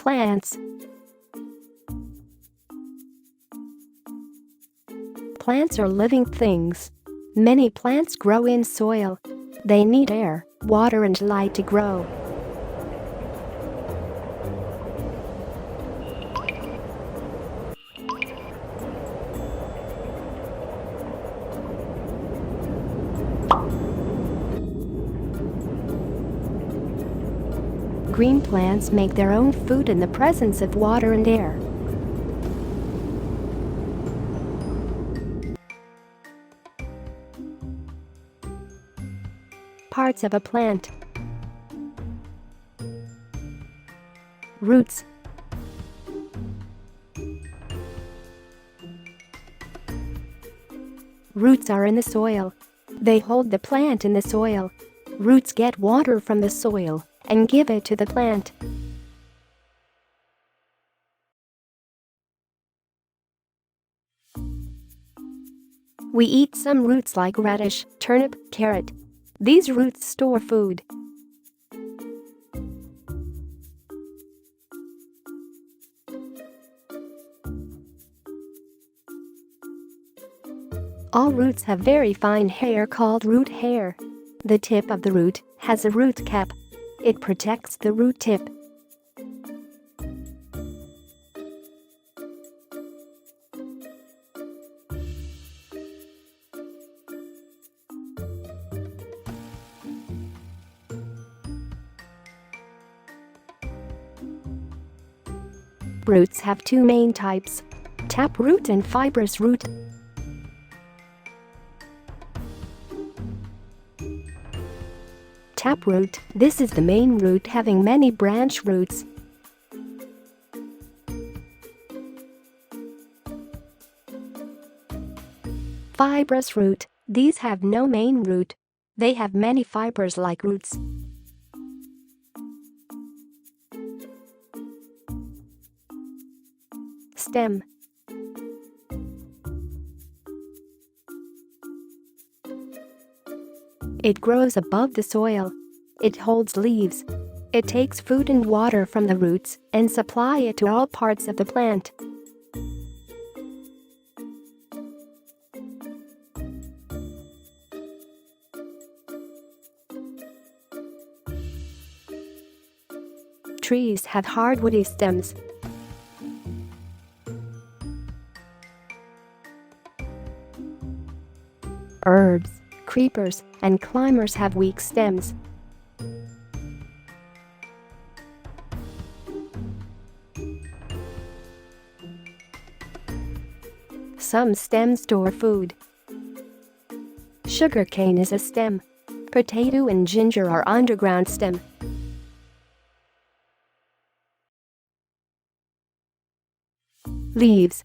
Plants. Plants are living things. Many plants grow in soil. They need air, water and light to grow. Green plants make their own food in the presence of water and air. Parts of a plant. Roots. Roots are in the soil. They hold the plant in the soil. Roots get water from the soil and give it to the plant. We eat some roots like radish, turnip, carrot. These roots store food. All roots have very fine hair called root hair. The tip of the root has a root cap. It protects the root tip. Roots have two main types: taproot and fibrous root. Taproot, this is the main root having many branch roots. Fibrous root, these have no main root. They have many fibers like roots. Stem. It grows above the soil. It holds leaves. It takes food and water from the roots and supply it to all parts of the plant. Trees have hard woody stems. Herbs, creepers, and climbers have weak stems. Some stems store food. Sugarcane is a stem. Potato and ginger are underground stem. Leaves.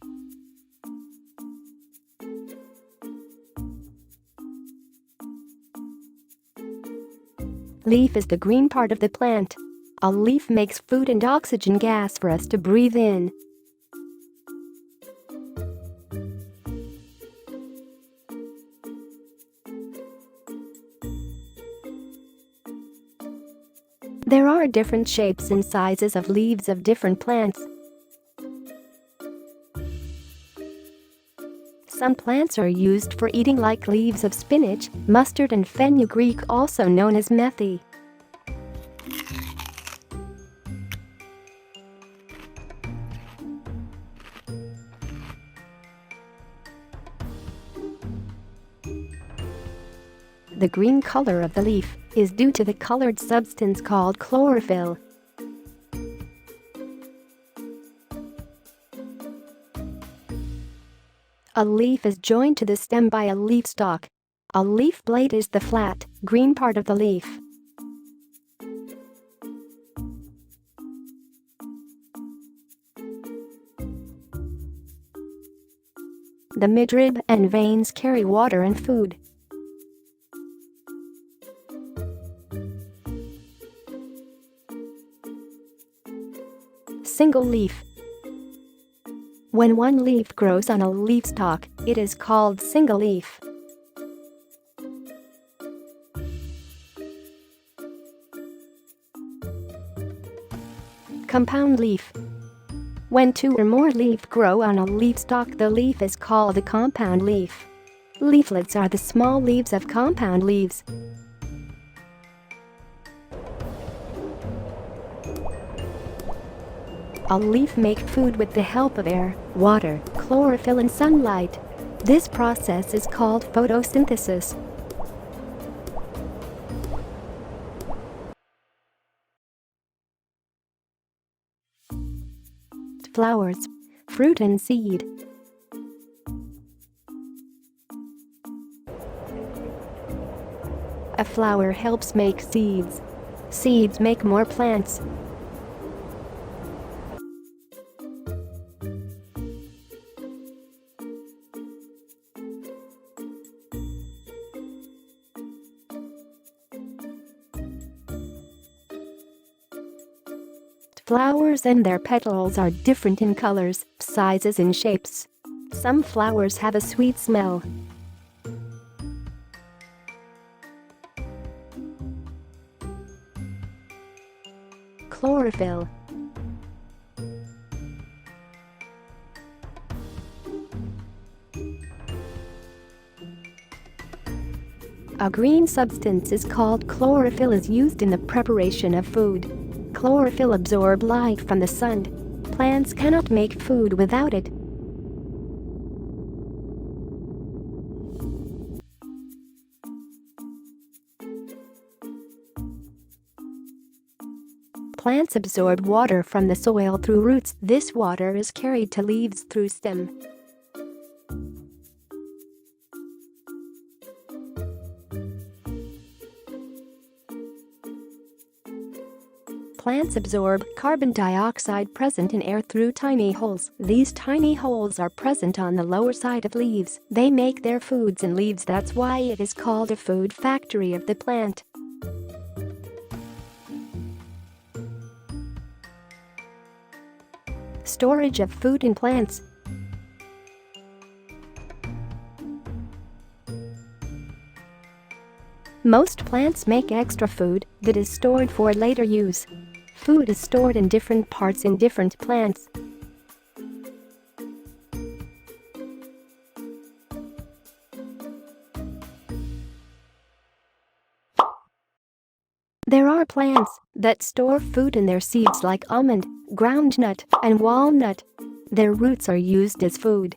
Leaf is the green part of the plant. A leaf makes food and oxygen gas for us to breathe in. There are different shapes and sizes of leaves of different plants. Some plants are used for eating like leaves of spinach, mustard and fenugreek, also known as methi. The green color of the leaf is due to the colored substance called chlorophyll. A leaf is joined to the stem by a leaf stalk. A leaf blade is the flat, green part of the leaf. The midrib and veins carry water and food. Single leaf. When one leaf grows on a leaf stalk, it is called single leaf. Compound leaf. When two or more leaves grow on a leaf stalk, the leaf is called a compound leaf. Leaflets are the small leaves of compound leaves. A leaf makes food with the help of air, water, chlorophyll and sunlight. This process is called photosynthesis. Flowers, fruit and seed. A flower helps make seeds. Seeds make more plants. Flowers and their petals are different in colors, sizes and shapes. Some flowers have a sweet smell. Chlorophyll. A green substance is called chlorophyll is used in the preparation of food. Chlorophyll absorbs light from the sun. Plants cannot make food without it. Plants absorb water from the soil through roots. This water is carried to leaves through stem. Plants absorb carbon dioxide present in air through tiny holes. These tiny holes are present on the lower side of leaves. They make their foods in leaves. That's why it is called a food factory of the plant. Storage of food in plants. Most plants make extra food that is stored for later use. Food is stored in different parts in different plants. There are plants that store food in their seeds like almond, groundnut, and walnut. Their roots are used as food.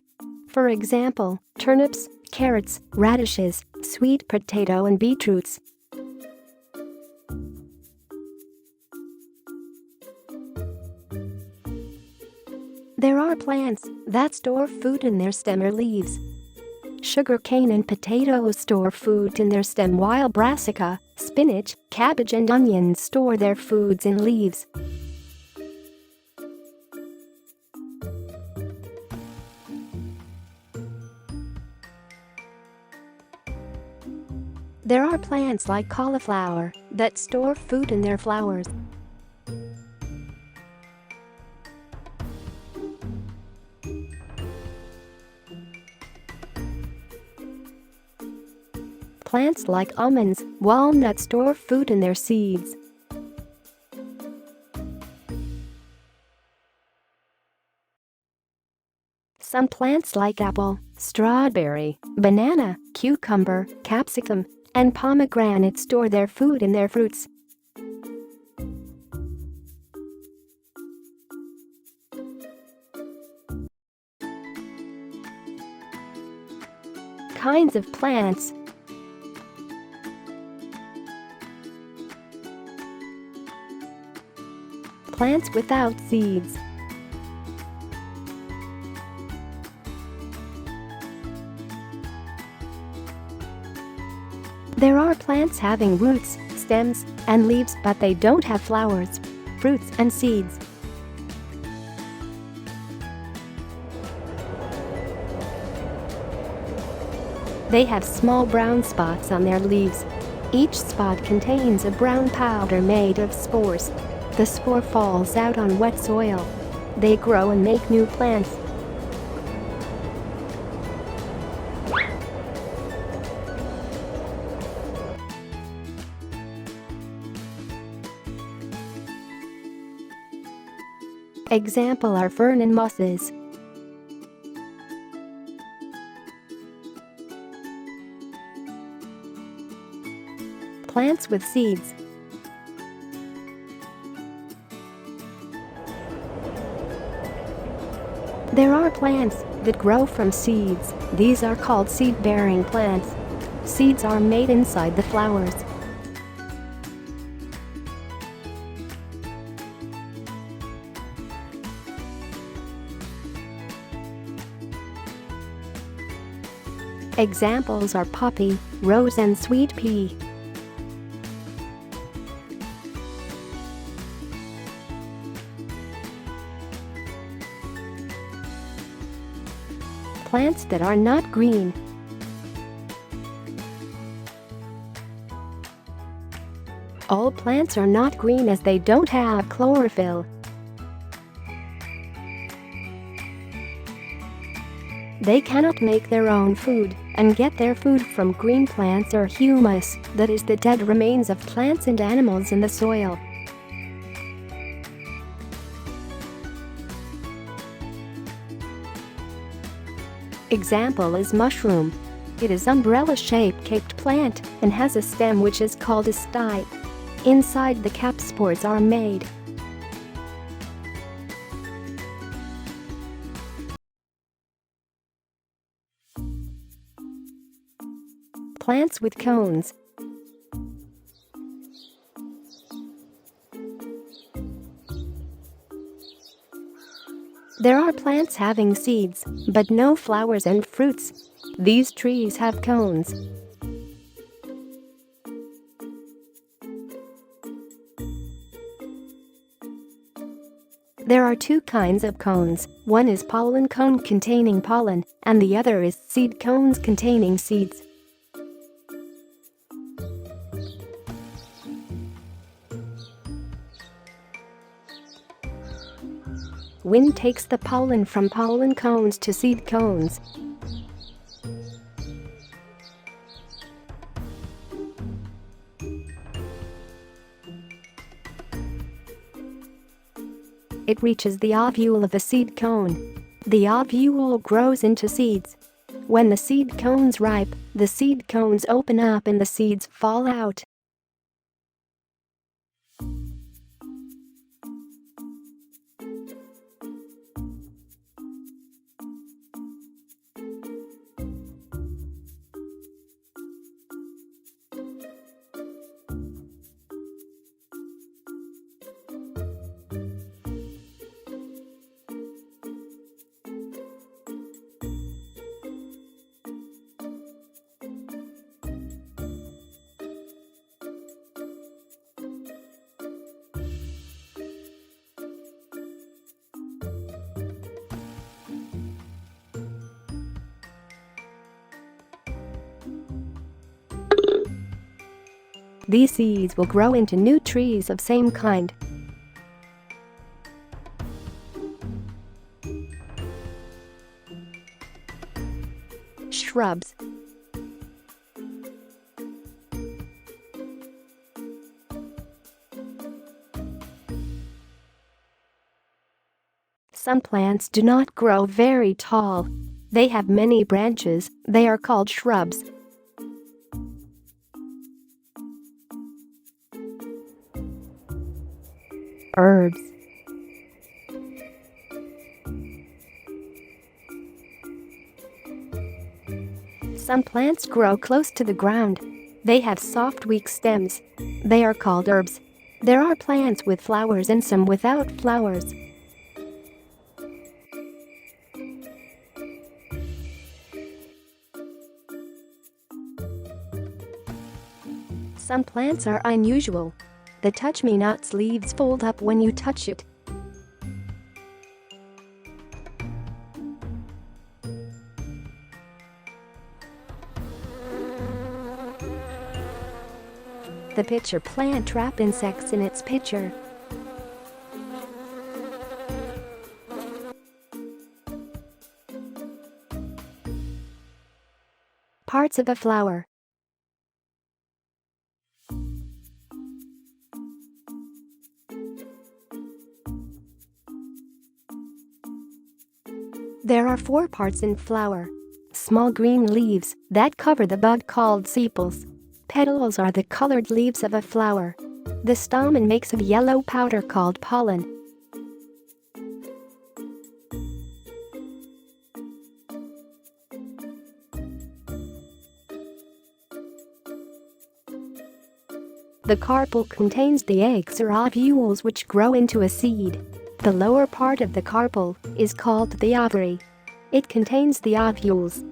For example, turnips, carrots, radishes, sweet potato and beetroots. There are plants that store food in their stem or leaves. Sugarcane and potatoes store food in their stem, while brassica, spinach, cabbage and onions store their foods in leaves. There are plants like cauliflower that store food in their flowers. Plants like almonds, walnuts store food in their seeds. Some plants like apple, strawberry, banana, cucumber, capsicum, and pomegranate store their food in their fruits. Kinds of plants. Plants without seeds. There are plants having roots, stems, and leaves, but they don't have flowers, fruits, and seeds. They have small brown spots on their leaves. Each spot contains a brown powder made of spores. The spore falls out on wet soil. They grow and make new plants. Example are fern and mosses. Plants with seeds. There are plants that grow from seeds. These are called seed-bearing plants. Seeds are made inside the flowers. Examples are poppy, rose and sweet pea. Plants that are not green. All plants are not green as they don't have chlorophyll. They cannot make their own food and get their food from green plants or humus, that is the dead remains of plants and animals in the soil. Example is mushroom. It is umbrella-shaped caked plant and has a stem which is called a style. Inside the cap spores are made. Plants with cones. There are plants having seeds, but no flowers and fruits. These trees have cones. There are two kinds of cones. One is pollen cone containing pollen, and the other is seed cones containing seeds. Wind takes the pollen from pollen cones to seed cones. It reaches the ovule of a seed cone. The ovule grows into seeds. When the seed cones ripe, the seed cones open up and the seeds fall out. These seeds will grow into new trees of same kind. Shrubs. Some plants do not grow very tall. They have many branches. They are called shrubs. Herbs. Some plants grow close to the ground. They have soft, weak stems. They are called herbs. There are plants with flowers and some without flowers. Some plants are unusual. The touch-me-nots leaves fold up when you touch it. The pitcher plant traps insects in its pitcher. Parts of a flower. There are 4 parts in flower. Small green leaves that cover the bud called sepals. Petals are the colored leaves of a flower. The stamen makes a yellow powder called pollen. The carpel contains the eggs or ovules which grow into a seed. The lower part of the carpel is called the ovary. It contains the ovules.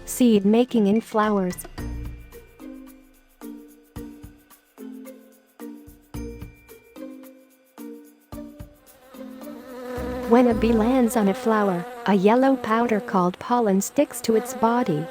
Seed making in flowers. When a bee lands on a flower, a yellow powder called pollen sticks to its body.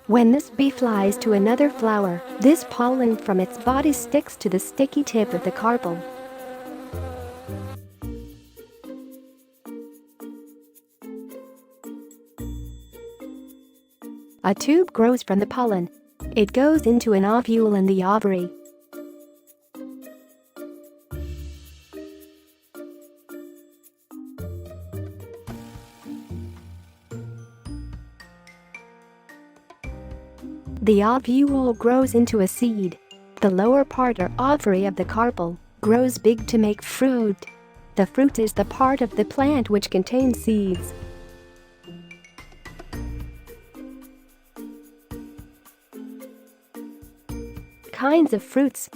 When this bee flies to another flower, this pollen from its body sticks to the sticky tip of the carpel. A tube grows from the pollen. It goes into an ovule in the ovary. The ovule grows into a seed. The lower part or ovary of the carpel grows big to make fruit. The fruit is the part of the plant which contains seeds. Kinds of fruits.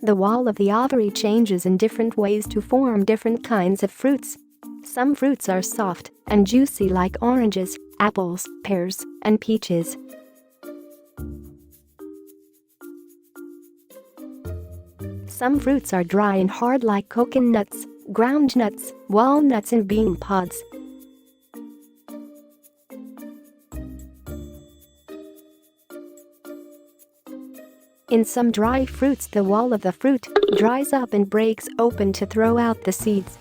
The wall of the ovary changes in different ways to form different kinds of fruits. Some fruits are soft and juicy like oranges, apples, pears, and peaches. Some fruits are dry and hard like coconuts, groundnuts, walnuts, and bean pods. In some dry fruits, the wall of the fruit dries up and breaks open to throw out the seeds.